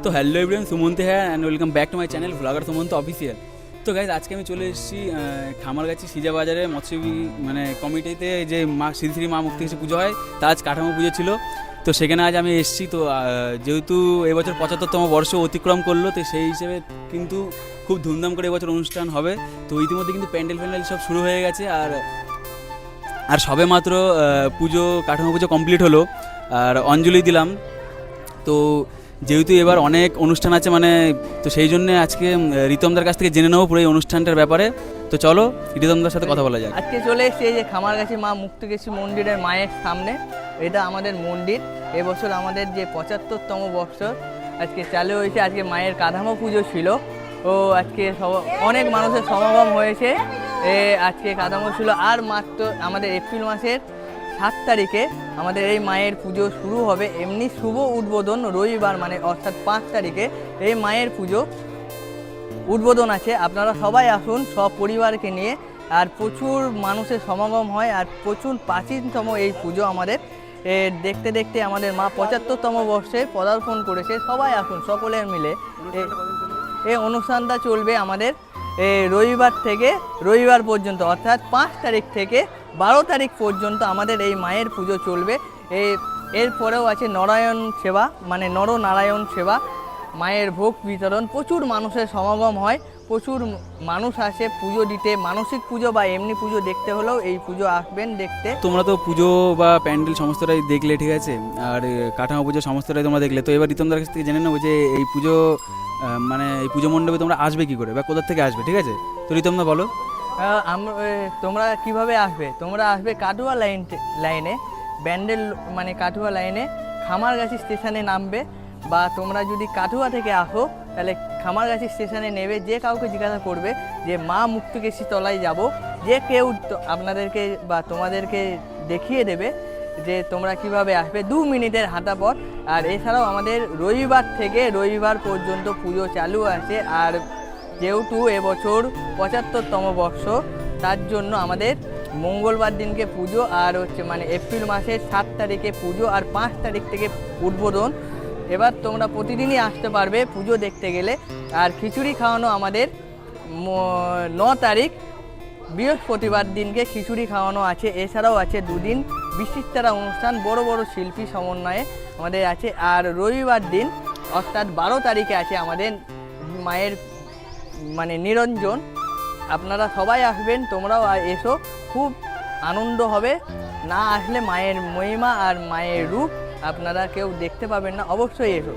তো hello everyone, Sumanta হ্যাঁ and welcome back to my channel vlogger Sumanta official. তো guys আজকে আমি চলে এসেছি খামারগাছি সিজা বাজারে মৎস্যজীবী কমিটিতে যে মা শ্রী শ্রী মা মুক্তিকেশী পুজো হয়, তা আজ কাঠামো পুজো ছিল। তো সেখানে আজ আমি এসেছি। তো যেহেতু এবছর 75তম বর্ষ অতিক্রম করলো, তো সেই হিসেবে কিন্তু খুব ধুমধাম করে এবছর অনুষ্ঠান হবে। তো ইতিমধ্যে কিন্তু প্যান্ডেল সব শুরু হয়ে গেছে, আর সবে মাত্র পুজো কাঠামো পুজো কমপ্লিট হলো, আর অঞ্জলি দিলাম। তো যেহেতু এবার অনেক অনুষ্ঠান আছে তো সেই জন্য আজকে রিতমদার কাছ থেকে জেনে নেবো পুরো এই অনুষ্ঠানটার ব্যাপারে। তো চলো রিতমদার সাথে কথা বলা যায়। আজকে চলে এসেছি এই যে খামারগাছি মা মুক্তিকেশী মন্দিরের মায়ের সামনে। এটা আমাদের মন্দির। এবছর আমাদের যে 75তম বছর আজকে চালু হয়েছে। আজকে মায়ের কাঠামো পুজো ছিল। ও আজকে অনেক মানুষের সমাগম হয়েছে। আজকে কাঠামো ছিল, আর মাত্র আমাদের এপ্রিল মাসের 7 তারিখে আমাদের এই মায়ের পুজো শুরু হবে। এমনি শুভ উদ্বোধন রবিবার অর্থাৎ 5 তারিখে এই মায়ের পুজো উদ্বোধন আছে। আপনারা সবাই আসুন সব পরিবারকে নিয়ে। আর প্রচুর মানুষের সমাগম হয়, আর প্রচুর প্রাচীনতম এই পুজো আমাদের। দেখতে দেখতে আমাদের মা 75তম বর্ষে পদার্পণ করেছে। সবাই আসুন সকলের মিলে। এই অনুষ্ঠানটা চলবে আমাদের রবিবার পর্যন্ত, অর্থাৎ 5 তারিখ থেকে 12 তারিখ পর্যন্ত আমাদের এই মায়ের পুজো চলবে। এরপরেও আছে নারায়ণ সেবা, নরনারায়ণ সেবা, মায়ের ভোগ বিতরণ। প্রচুর মানুষের সমাগম হয়, প্রচুর মানুষ আসে পুজো দিতে। মানসিক পুজো বা এমনি পুজো দেখতে হলেও এই পুজো আসবেন দেখতে। তোমরা তো পুজো বা প্যান্ডেল সমস্তটাই দেখলে, ঠিক আছে, আর কাঠামো পুজো সমস্তটাই তোমরা দেখলে। তো এবার রিতমদার কাছ থেকে জেনে নেবো যে এই পুজো এই পুজো মণ্ডপে তোমরা আসবে কি করে বা কোথা থেকে আসবে, ঠিক আছে? তো রিতমদা বলো। তোমরা কিভাবে আসবে? তোমরা আসবে কাটুয়া লাইনে ব্যান্ডেল কাটুয়া লাইনে খামারগাছি স্টেশনে নামবে। বা তোমরা যদি কাটুয়া থেকে আসো তাহলে খামারগাছি স্টেশনে নেবে। যে কাউকে জিজ্ঞাসা করবে যে মা মুক্তিকেশী তলায় যাব, যে কেউ আপনাদেরকে বা তোমাদেরকে দেখিয়ে দেবে যে তোমরা কিভাবে আসবে। 2 মিনিটের হাঁটা পথ। আর এছাড়াও আমাদের রবিবার থেকে রবিবার পর্যন্ত পুজো চালু আছে। আর যেহেতু এবছর 75তম বর্ষ, তার জন্য আমাদের মঙ্গলবার দিনকে পুজো, আর এপ্রিল মাসের 7 তারিখে পুজো, আর 5 তারিখ থেকে উদ্বোধন। এবার তোমরা প্রতিদিনই আসতে পারবে পুজো দেখতে গেলে। আর খিচুড়ি খাওয়ানো আমাদের 9 তারিখ বৃহস্পতিবার দিনকে খিচুড়ি খাওয়ানো আছে। এছাড়াও আছে 2 দিন বিচিত্রা অনুষ্ঠান, বড় বড় শিল্পী সমন্বয়ে আমাদের আছে। আর রবিবার দিন অর্থাৎ 12 তারিখে আছে আমাদের মায়ের নিরঞ্জন। আপনারা সবাই আসবেন, তোমরাও এসো, খুব আনন্দ হবে। না আসলে মায়ের মহিমা আর মায়ের রূপ আপনারা কেউ দেখতে পাবেন না। অবশ্যই এসো।